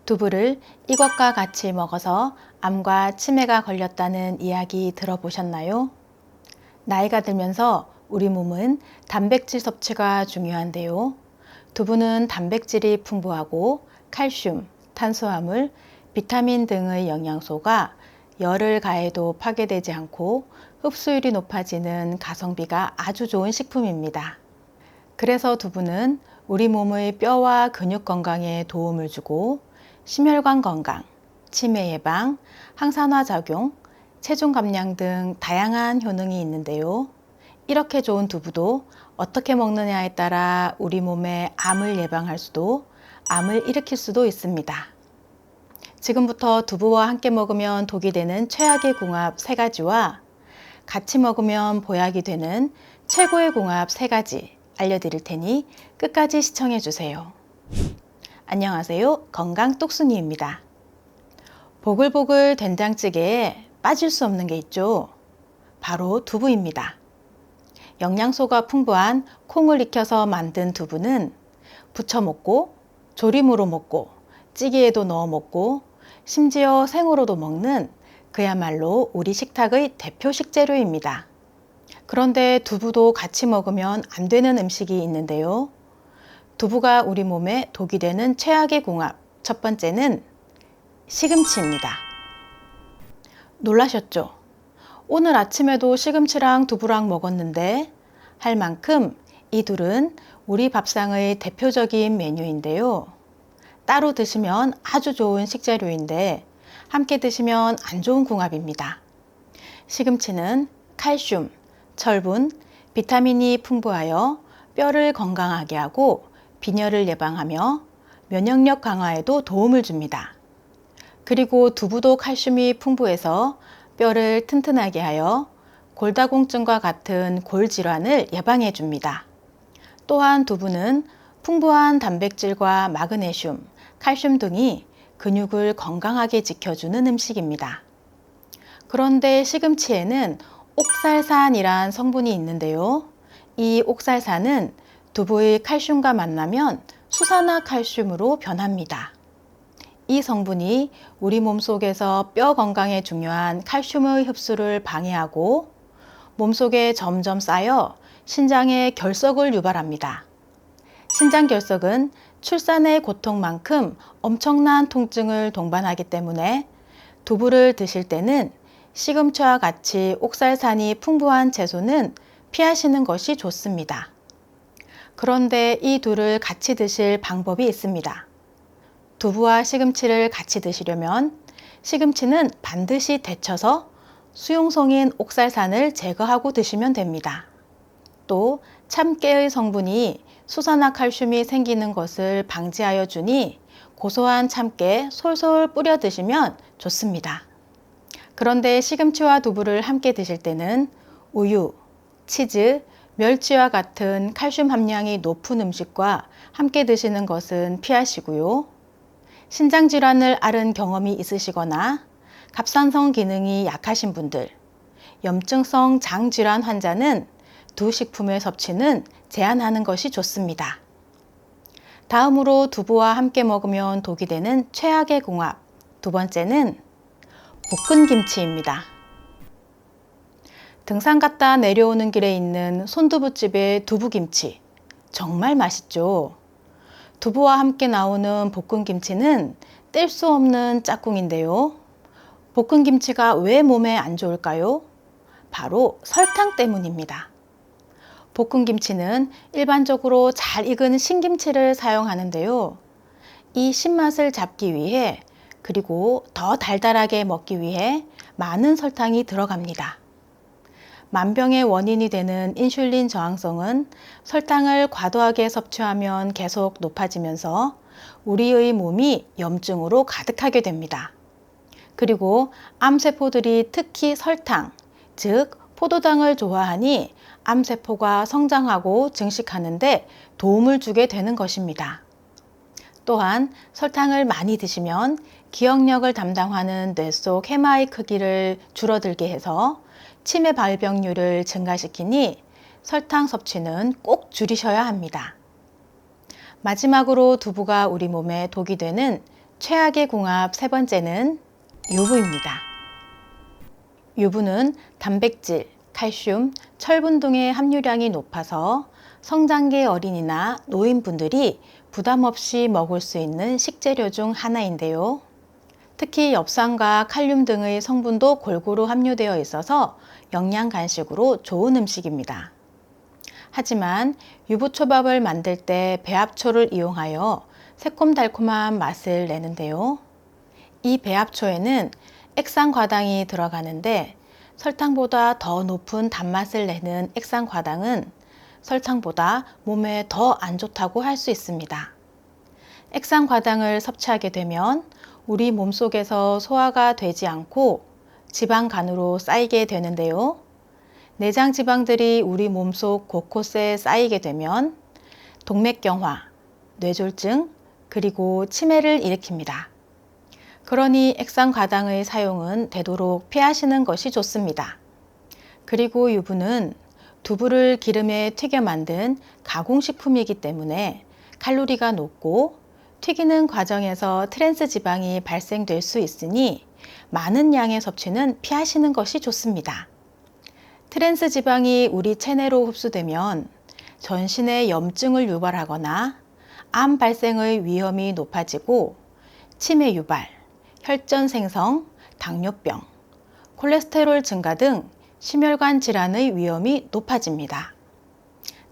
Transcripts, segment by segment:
두부를 이것과 같이 먹어서 암과 치매가 걸렸다는 이야기 들어보셨나요? 나이가 들면서 우리 몸은 단백질 섭취가 중요한데요. 두부는 단백질이 풍부하고 칼슘, 탄수화물, 비타민 등의 영양소가 열을 가해도 파괴되지 않고 흡수율이 높아지는 가성비가 아주 좋은 식품입니다. 그래서 두부는 우리 몸의 뼈와 근육 건강에 도움을 주고 심혈관 건강, 치매 예방, 항산화 작용, 체중 감량 등 다양한 효능이 있는데요. 이렇게 좋은 두부도 어떻게 먹느냐에 따라 우리 몸에 암을 예방할 수도, 암을 일으킬 수도 있습니다. 지금부터 두부와 함께 먹으면 독이 되는 최악의 궁합 3가지와 같이 먹으면 보약이 되는 최고의 궁합 3가지 알려드릴 테니 끝까지 시청해 주세요. 안녕하세요. 건강 똑순이입니다. 보글보글 된장찌개에 빠질 수 없는 게 있죠. 바로 두부입니다. 영양소가 풍부한 콩을 익혀서 만든 두부는 부쳐 먹고 조림으로 먹고 찌개에도 넣어 먹고 심지어 생으로도 먹는 그야말로 우리 식탁의 대표 식재료입니다. 그런데 두부도 같이 먹으면 안 되는 음식이 있는데요. 두부가 우리 몸에 독이 되는 최악의 궁합, 첫 번째는 시금치입니다. 놀라셨죠? 오늘 아침에도 시금치랑 두부랑 먹었는데 할 만큼 이 둘은 우리 밥상의 대표적인 메뉴인데요. 따로 드시면 아주 좋은 식재료인데 함께 드시면 안 좋은 궁합입니다. 시금치는 칼슘, 철분, 비타민이 풍부하여 뼈를 건강하게 하고 빈혈을 예방하며 면역력 강화에도 도움을 줍니다. 그리고 두부도 칼슘이 풍부해서 뼈를 튼튼하게 하여 골다공증과 같은 골질환을 예방해 줍니다. 또한 두부는 풍부한 단백질과 마그네슘, 칼슘 등이 근육을 건강하게 지켜주는 음식입니다. 그런데 시금치에는 옥살산이란 성분이 있는데요. 이 옥살산은 두부의 칼슘과 만나면 수산화칼슘으로 변합니다. 이 성분이 우리 몸속에서 뼈 건강에 중요한 칼슘의 흡수를 방해하고 몸속에 점점 쌓여 신장에 결석을 유발합니다. 신장결석은 출산의 고통만큼 엄청난 통증을 동반하기 때문에 두부를 드실 때는 시금치와 같이 옥살산이 풍부한 채소는 피하시는 것이 좋습니다. 그런데 이 둘을 같이 드실 방법이 있습니다. 두부와 시금치를 같이 드시려면 시금치는 반드시 데쳐서 수용성인 옥살산을 제거하고 드시면 됩니다. 또 참깨의 성분이 수산화칼슘이 생기는 것을 방지하여 주니 고소한 참깨 솔솔 뿌려 드시면 좋습니다. 그런데 시금치와 두부를 함께 드실 때는 우유, 치즈, 멸치와 같은 칼슘 함량이 높은 음식과 함께 드시는 것은 피하시고요. 신장질환을 앓은 경험이 있으시거나 갑상선 기능이 약하신 분들, 염증성 장질환 환자는 두 식품의 섭취는 제한하는 것이 좋습니다. 다음으로 두부와 함께 먹으면 독이 되는 최악의 궁합, 두 번째는 볶은 김치입니다. 등산 갔다 내려오는 길에 있는 손두부집의 두부김치, 정말 맛있죠? 두부와 함께 나오는 볶은 김치는 뗄 수 없는 짝꿍인데요. 볶은 김치가 왜 몸에 안 좋을까요? 바로 설탕 때문입니다. 볶은 김치는 일반적으로 잘 익은 신김치를 사용하는데요. 이 신맛을 잡기 위해 그리고 더 달달하게 먹기 위해 많은 설탕이 들어갑니다. 만병의 원인이 되는 인슐린 저항성은 설탕을 과도하게 섭취하면 계속 높아지면서 우리의 몸이 염증으로 가득하게 됩니다. 그리고 암세포들이 특히 설탕, 즉 포도당을 좋아하니 암세포가 성장하고 증식하는데 도움을 주게 되는 것입니다. 또한 설탕을 많이 드시면 기억력을 담당하는 뇌 속 해마의 크기를 줄어들게 해서 치매 발병률을 증가시키니 설탕 섭취는 꼭 줄이셔야 합니다. 마지막으로 두부가 우리 몸에 독이 되는 최악의 궁합 세 번째는 유부입니다. 유부는 단백질, 칼슘, 철분 등의 함유량이 높아서 성장기 어린이나 노인분들이 부담 없이 먹을 수 있는 식재료 중 하나인데요. 특히 엽산과 칼륨 등의 성분도 골고루 함유되어 있어서 영양 간식으로 좋은 음식입니다. 하지만 유부초밥을 만들 때 배합초를 이용하여 새콤달콤한 맛을 내는데요. 이 배합초에는 액상과당이 들어가는데 설탕보다 더 높은 단맛을 내는 액상과당은 설탕보다 몸에 더 안 좋다고 할 수 있습니다. 액상과당을 섭취하게 되면 우리 몸속에서 소화가 되지 않고 지방간으로 쌓이게 되는데요. 내장 지방들이 우리 몸속 곳곳에 쌓이게 되면 동맥경화, 뇌졸중, 그리고 치매를 일으킵니다. 그러니 액상과당의 사용은 되도록 피하시는 것이 좋습니다. 그리고 유부는 두부를 기름에 튀겨 만든 가공식품이기 때문에 칼로리가 높고 튀기는 과정에서 트랜스 지방이 발생될 수 있으니 많은 양의 섭취는 피하시는 것이 좋습니다. 트랜스 지방이 우리 체내로 흡수되면 전신에 염증을 유발하거나 암 발생의 위험이 높아지고 치매 유발, 혈전 생성, 당뇨병, 콜레스테롤 증가 등 심혈관 질환의 위험이 높아집니다.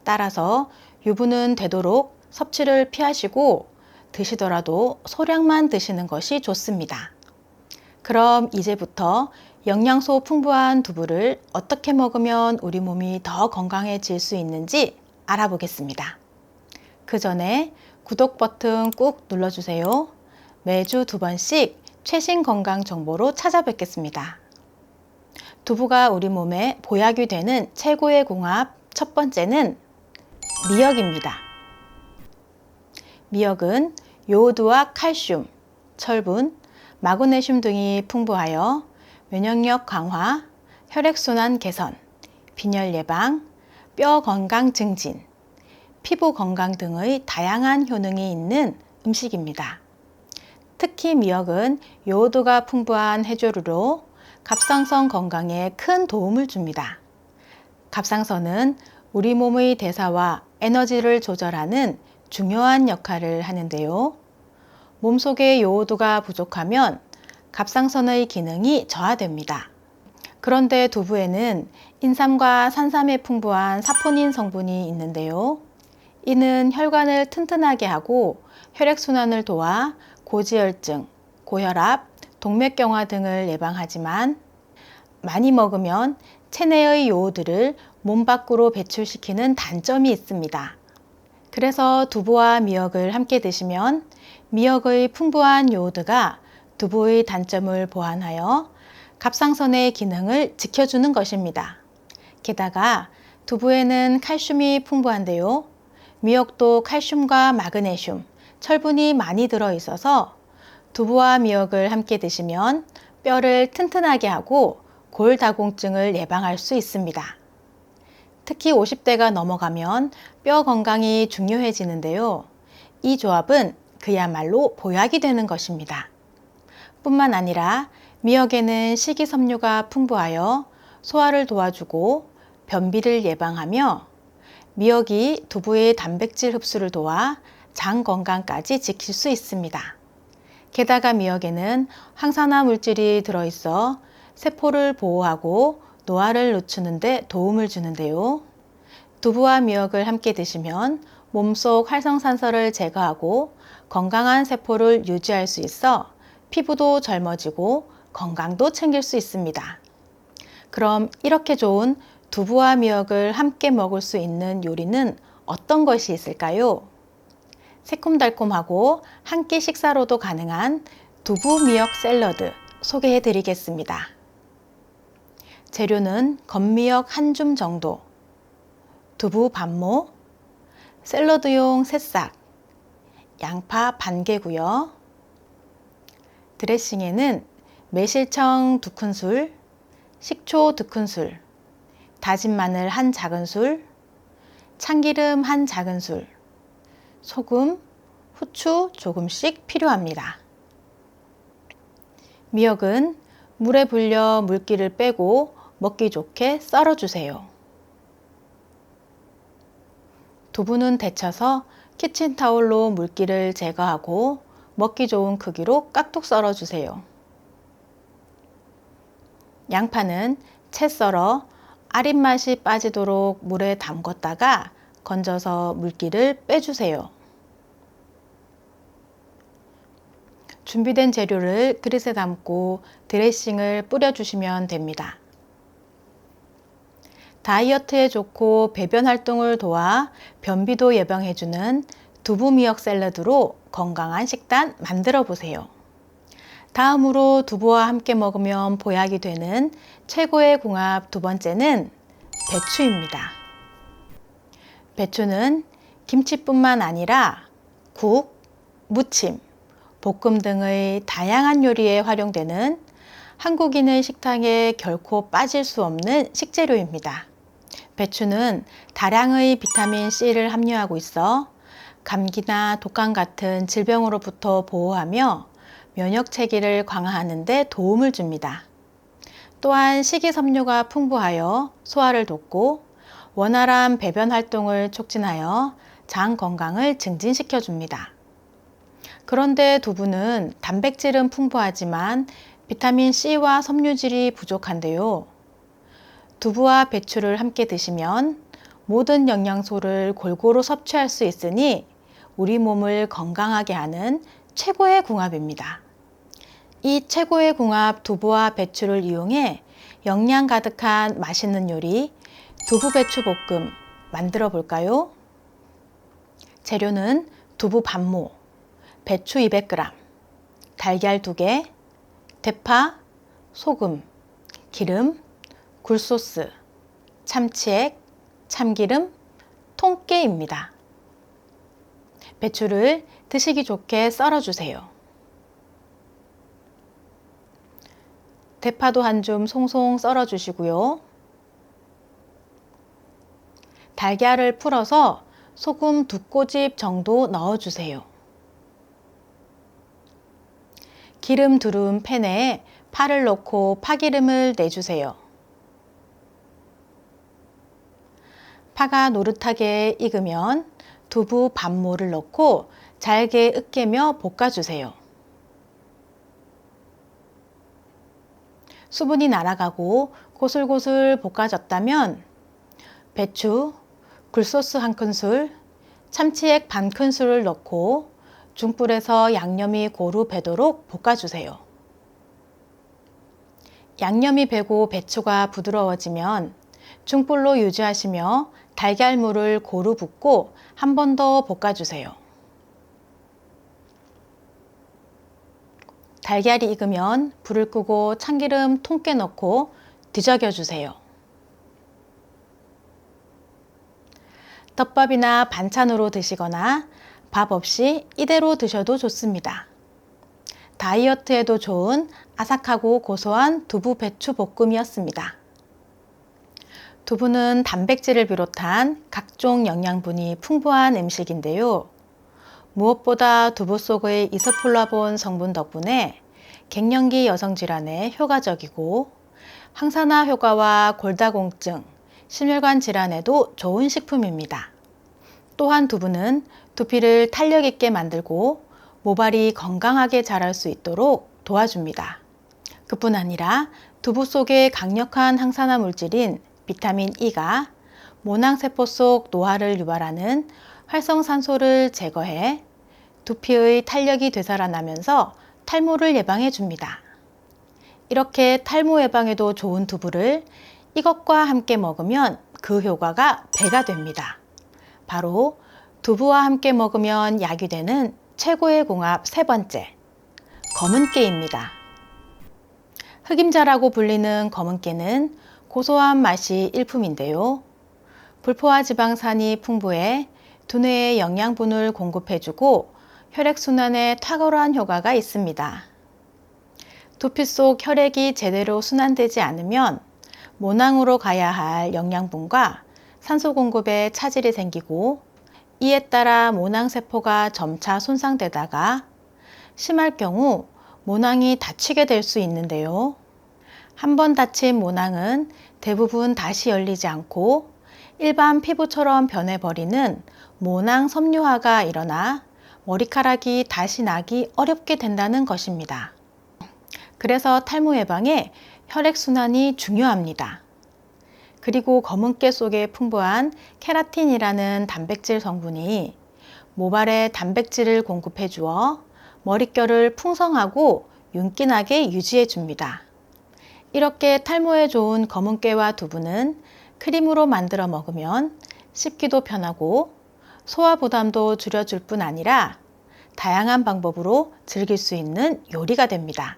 따라서 유부는 되도록 섭취를 피하시고 드시더라도 소량만 드시는 것이 좋습니다. 그럼 이제부터 영양소 풍부한 두부를 어떻게 먹으면 우리 몸이 더 건강해질 수 있는지 알아보겠습니다. 그 전에 구독 버튼 꾹 눌러주세요. 매주 2번씩 최신 건강 정보로 찾아뵙겠습니다. 두부가 우리 몸에 보약이 되는 최고의 궁합 첫 번째는 미역입니다. 미역은 요오드와 칼슘, 철분, 마그네슘 등이 풍부하여 면역력 강화, 혈액순환 개선, 빈혈 예방, 뼈 건강 증진, 피부 건강 등의 다양한 효능이 있는 음식입니다. 특히 미역은 요오드가 풍부한 해조류로 갑상선 건강에 큰 도움을 줍니다. 갑상선은 우리 몸의 대사와 에너지를 조절하는 중요한 역할을 하는데요. 몸속에 요오드가 부족하면 갑상선의 기능이 저하됩니다. 그런데 두부에는 인삼과 산삼에 풍부한 사포닌 성분이 있는데요. 이는 혈관을 튼튼하게 하고 혈액순환을 도와 고지혈증, 고혈압, 동맥경화 등을 예방하지만 많이 먹으면 체내의 요오드를 몸 밖으로 배출시키는 단점이 있습니다. 그래서 두부와 미역을 함께 드시면 미역의 풍부한 요오드가 두부의 단점을 보완하여 갑상선의 기능을 지켜주는 것입니다. 게다가 두부에는 칼슘이 풍부한데요. 미역도 칼슘과 마그네슘, 철분이 많이 들어있어서 두부와 미역을 함께 드시면 뼈를 튼튼하게 하고 골다공증을 예방할 수 있습니다. 특히 50대가 넘어가면 뼈 건강이 중요해지는데요. 이 조합은 그야말로 보약이 되는 것입니다. 뿐만 아니라 미역에는 식이섬유가 풍부하여 소화를 도와주고 변비를 예방하며 미역이 두부의 단백질 흡수를 도와 장 건강까지 지킬 수 있습니다. 게다가 미역에는 항산화 물질이 들어있어 세포를 보호하고 노화를 늦추는 데 도움을 주는데요. 두부와 미역을 함께 드시면 몸속 활성산소를 제거하고 건강한 세포를 유지할 수 있어 피부도 젊어지고 건강도 챙길 수 있습니다. 그럼 이렇게 좋은 두부와 미역을 함께 먹을 수 있는 요리는 어떤 것이 있을까요? 새콤달콤하고 한 끼 식사로도 가능한 두부 미역 샐러드 소개해 드리겠습니다. 재료는 건미역 한 줌 정도, 두부 반모, 샐러드용 새싹, 양파 반 개고요. 드레싱에는 매실청 2큰술, 식초 2큰술, 다진 마늘 1 작은술, 참기름 1 작은술, 소금, 후추 조금씩 필요합니다. 미역은 물에 불려 물기를 빼고 먹기 좋게 썰어주세요. 두부는 데쳐서 키친타올로 물기를 제거하고 먹기 좋은 크기로 깍둑 썰어주세요. 양파는 채 썰어 아린 맛이 빠지도록 물에 담궜다가 건져서 물기를 빼주세요. 준비된 재료를 그릇에 담고 드레싱을 뿌려주시면 됩니다. 다이어트에 좋고 배변 활동을 도와 변비도 예방해주는 두부 미역 샐러드로 건강한 식단 만들어 보세요. 다음으로 두부와 함께 먹으면 보약이 되는 최고의 궁합 두 번째는 배추입니다. 배추는 김치뿐만 아니라 국, 무침, 볶음 등의 다양한 요리에 활용되는 한국인의 식탁에 결코 빠질 수 없는 식재료입니다. 배추는 다량의 비타민 C를 함유하고 있어 감기나 독감 같은 질병으로부터 보호하며 면역 체계를 강화하는 데 도움을 줍니다. 또한 식이섬유가 풍부하여 소화를 돕고 원활한 배변 활동을 촉진하여 장 건강을 증진시켜 줍니다. 그런데 두부는 단백질은 풍부하지만 비타민 C와 섬유질이 부족한데요. 두부와 배추를 함께 드시면 모든 영양소를 골고루 섭취할 수 있으니 우리 몸을 건강하게 하는 최고의 궁합입니다. 이 최고의 궁합 두부와 배추를 이용해 영양 가득한 맛있는 요리 두부 배추 볶음 만들어 볼까요? 재료는 두부 반모, 배추 200g, 달걀 2개, 대파, 소금, 기름, 굴소스, 참치액, 참기름, 통깨입니다. 배추를 드시기 좋게 썰어주세요. 대파도 한 줌 송송 썰어주시고요. 달걀을 풀어서 소금 2꼬집 정도 넣어주세요. 기름 두른 팬에 파를 넣고 파기름을 내주세요. 파가 노릇하게 익으면 두부 반모를 넣고 잘게 으깨며 볶아주세요. 수분이 날아가고 고슬고슬 볶아졌다면 배추, 굴소스 1큰술, 참치액 반큰술을 넣고 중불에서 양념이 고루 배도록 볶아주세요. 양념이 배고 배추가 부드러워지면 중불로 유지하시며 달걀물을 고루 붓고 한 번 더 볶아주세요. 달걀이 익으면 불을 끄고 참기름 통깨 넣고 뒤적여 주세요. 덮밥이나 반찬으로 드시거나 밥 없이 이대로 드셔도 좋습니다. 다이어트에도 좋은 아삭하고 고소한 두부 배추 볶음이었습니다. 두부는 단백질을 비롯한 각종 영양분이 풍부한 음식인데요. 무엇보다 두부 속의 이소플라본 성분 덕분에 갱년기 여성 질환에 효과적이고 항산화 효과와 골다공증, 심혈관 질환에도 좋은 식품입니다. 또한 두부는 두피를 탄력 있게 만들고 모발이 건강하게 자랄 수 있도록 도와줍니다. 그뿐 아니라 두부 속의 강력한 항산화 물질인 비타민 E가 모낭세포 속 노화를 유발하는 활성산소를 제거해 두피의 탄력이 되살아나면서 탈모를 예방해 줍니다. 이렇게 탈모 예방에도 좋은 두부를 이것과 함께 먹으면 그 효과가 배가 됩니다. 바로 두부와 함께 먹으면 약이 되는 최고의 궁합 세 번째, 검은깨입니다. 흑임자라고 불리는 검은깨는 고소한 맛이 일품인데요. 불포화 지방산이 풍부해 두뇌에 영양분을 공급해주고 혈액순환에 탁월한 효과가 있습니다. 두피 속 혈액이 제대로 순환되지 않으면 모낭으로 가야 할 영양분과 산소 공급에 차질이 생기고 이에 따라 모낭세포가 점차 손상되다가 심할 경우 모낭이 닫히게 될 수 있는데요. 한번 닫힌 모낭은 대부분 다시 열리지 않고 일반 피부처럼 변해버리는 모낭 섬유화가 일어나 머리카락이 다시 나기 어렵게 된다는 것입니다. 그래서 탈모 예방에 혈액순환이 중요합니다. 그리고 검은깨 속에 풍부한 케라틴이라는 단백질 성분이 모발에 단백질을 공급해 주어 머릿결을 풍성하고 윤기나게 유지해 줍니다. 이렇게 탈모에 좋은 검은깨와 두부는 크림으로 만들어 먹으면 씹기도 편하고 소화 부담도 줄여줄 뿐 아니라 다양한 방법으로 즐길 수 있는 요리가 됩니다.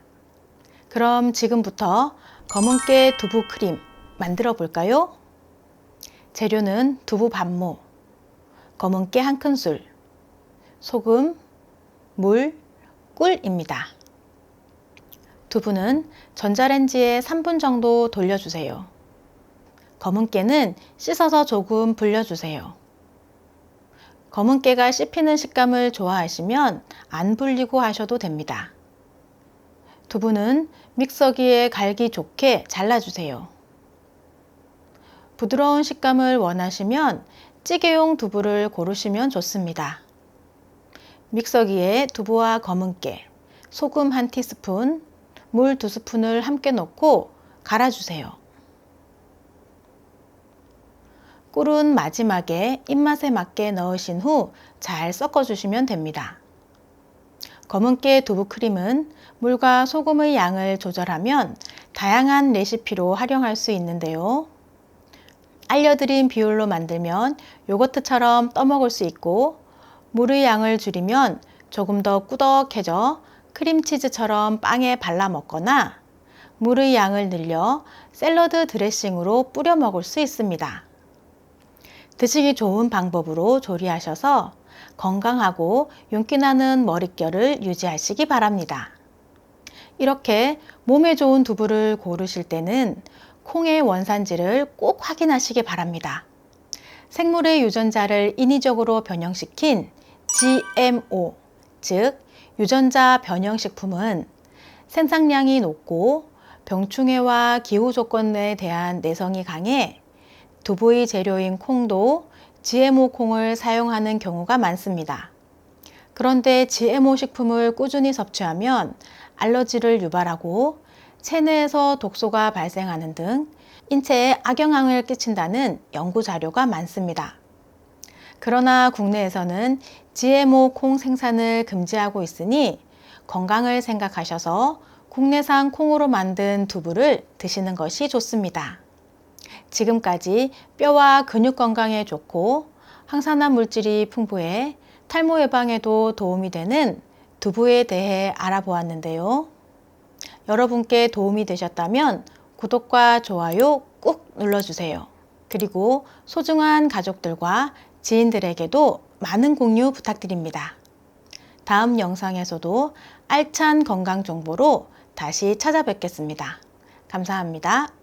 그럼 지금부터 검은깨 두부 크림 만들어 볼까요? 재료는 두부 반모, 검은깨 1큰술, 소금, 물, 꿀입니다. 두부는 전자레인지에 3분 정도 돌려주세요. 검은깨는 씻어서 조금 불려주세요. 검은깨가 씹히는 식감을 좋아하시면 안 불리고 하셔도 됩니다. 두부는 믹서기에 갈기 좋게 잘라주세요. 부드러운 식감을 원하시면 찌개용 두부를 고르시면 좋습니다. 믹서기에 두부와 검은깨, 소금 1티스푼, 물 2스푼을 함께 넣고 갈아주세요. 꿀은 마지막에 입맛에 맞게 넣으신 후 잘 섞어주시면 됩니다. 검은깨 두부 크림은 물과 소금의 양을 조절하면 다양한 레시피로 활용할 수 있는데요. 알려드린 비율로 만들면 요거트처럼 떠먹을 수 있고 물의 양을 줄이면 조금 더 꾸덕해져 크림치즈처럼 빵에 발라 먹거나 물의 양을 늘려 샐러드 드레싱으로 뿌려 먹을 수 있습니다. 드시기 좋은 방법으로 조리하셔서 건강하고 윤기나는 머릿결을 유지하시기 바랍니다. 이렇게 몸에 좋은 두부를 고르실 때는 콩의 원산지를 꼭 확인하시기 바랍니다. 생물의 유전자를 인위적으로 변형시킨 GMO, 즉 유전자 변형식품은 생산량이 높고 병충해와 기후 조건에 대한 내성이 강해 두부의 재료인 콩도 GMO 콩을 사용하는 경우가 많습니다. 그런데 GMO 식품을 꾸준히 섭취하면 알러지를 유발하고 체내에서 독소가 발생하는 등 인체에 악영향을 끼친다는 연구 자료가 많습니다. 그러나 국내에서는 GMO 콩 생산을 금지하고 있으니 건강을 생각하셔서 국내산 콩으로 만든 두부를 드시는 것이 좋습니다. 지금까지 뼈와 근육 건강에 좋고 항산화 물질이 풍부해 탈모 예방에도 도움이 되는 두부에 대해 알아보았는데요. 여러분께 도움이 되셨다면 구독과 좋아요 꾹 눌러주세요. 그리고 소중한 가족들과 지인들에게도 많은 공유 부탁드립니다. 다음 영상에서도 알찬 건강 정보로 다시 찾아뵙겠습니다. 감사합니다.